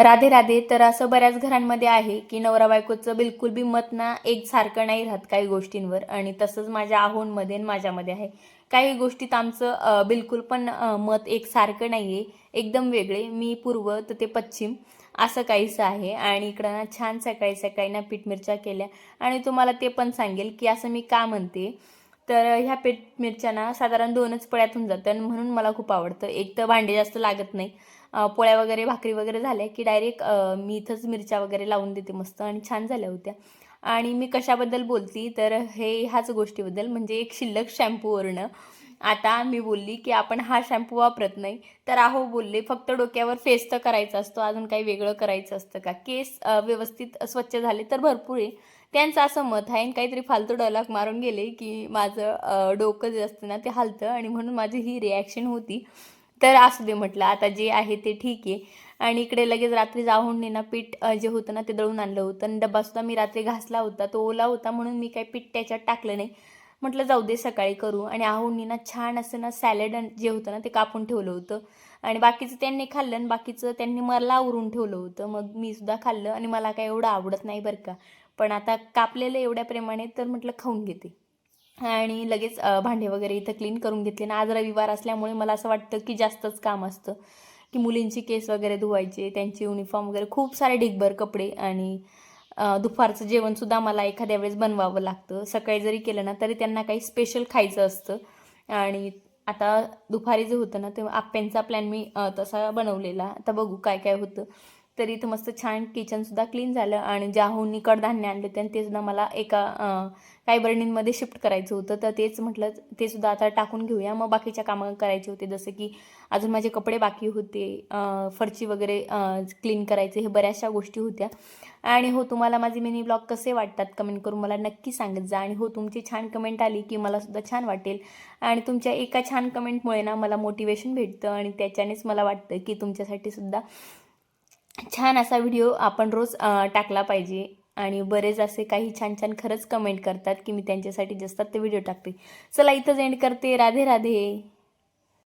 राधे राधे. तर असं बऱ्याच घरांमध्ये आहे की नवरा बायकोचं बिलकुल बी मत ना एकसारखं नाही राहत काही गोष्टींवर, आणि तसंच माझ्या आहोंमध्ये आणि माझ्यामध्ये आहे. काही गोष्टीत आमचं बिलकुल पण मत एकसारखं नाही आहे, एकदम वेगळे. मी पूर्व तर ते पश्चिम असं काहीसं आहे. आणि इकडं ना छान सकाळी सकाळी ना पीठ मिरच्या केल्या. आणि तुम्हाला ते पण सांगेल की असं मी का म्हणते. तर ह्या पीठ मिरच्या ना साधारण 2च पळ्यातून जातं, आणि म्हणून मला खूप आवडतं. एक तर भांडे जास्त लागत नाही. पोळ्या वगैरे भाकरी वगैरे झाल्या की डायरेक्ट मी इथंच मिरच्या वगैरे लावून देते मस्त, आणि छान झाल्या होत्या. आणि मी कशाबद्दल बोलती तर हे ह्याच गोष्टीबद्दल, म्हणजे एक शिल्लक शॅम्पूवरनं. आता मी बोलली की आपण हा शॅम्पू वापरत नाही, तर अहो बोलले फक्त डोक्यावर फेस तर करायचा असतो, अजून काही वेगळं करायचं असतं का? केस व्यवस्थित स्वच्छ झाले तर भरपूर आहे. त्यांचं असं मत आहे, आणि काहीतरी फालतू डायलॉग मारून गेले की माझं डोकं जे असतं ना ते हलतं, आणि म्हणून माझी ही रिॲक्शन होती. तर असू दे म्हटलं, आता जे आहे ते ठीक आहे. आणि इकडे लगेच रात्री जाऊन ना पीठ जे होतं ना ते दळून आणलं होतं, आणि डब्बासुद्धा मी रात्री घासला होता, तो ओला होता म्हणून मी काही पीठ त्याच्यात टाकलं नाही. म्हटलं जाऊ दे सकाळी करू. आणि आहोंनी ना छान असं ना सॅलड जे होतं ना ते कापून ठेवलं होतं, आणि बाकीचं त्यांनी खाल्लं, आणि बाकीचं त्यांनी मला उरून ठेवलं होतं. मग मी सुद्धा खाल्लं, आणि मला काही एवढं आवडत नाही बरं का. पण आता कापलेलं एवढ्या प्रेमाने तर म्हटलं खाऊन घेते. आणि लगेच भांडे वगैरे इथं क्लीन करून घेतले. आणि आज रविवार असल्यामुळे मला असं वाटतं की जास्तच काम असतं, की मुलींची केस वगैरे धुवायचे, त्यांची युनिफॉर्म वगैरे, खूप सारे ढिगभर कपडे. आणि दुपारचं जेवणसुद्धा मला एखाद्या वेळेस बनवावं लागतं. सकाळी जरी केलं ना तरी त्यांना काही स्पेशल खायचं असतं. आणि आता दुपारी जे होतं ना तेव्हा आप्प्यांचा प्लॅन मी तसा बनवलेला. आता बघू काय काय होतं. तर इथं मस्त छान किचनसुद्धा क्लीन झालं, आणि ज्याहून कडधान्य आणले होते आणि ते सुद्धा मला एका काही बरणींमध्ये शिफ्ट करायचं होतं, तर तेच म्हटलं ते सुद्धा आता टाकून घेऊया. मग बाकीच्या कामं करायचे होते, जसं की अजून माझे कपडे बाकी होते, फरची वगैरे क्लीन करायचे, हे बऱ्याचशा गोष्टी होत्या. आणि हो, तुम्हाला माझे मिनी ब्लॉग कसे वाटतात कमेंट करून मला नक्की सांगत जा. आणि हो, तुमची छान कमेंट आली की मला सुद्धा छान वाटेल. आणि तुमच्या एका छान कमेंटमुळे ना मला मोटिवेशन भेटतं, आणि त्याच्यानेच मला वाटतं की तुमच्यासाठी सुद्धा छान असा व्हिडिओ आपण रोज टाकला पाहिजे. आणि बरेच असे काही छान छान खरंच कमेंट करतात की मी त्यांच्यासाठी जास्त ते व्हिडिओ टाकते. चला इथंच एंड करते. राधे राधे.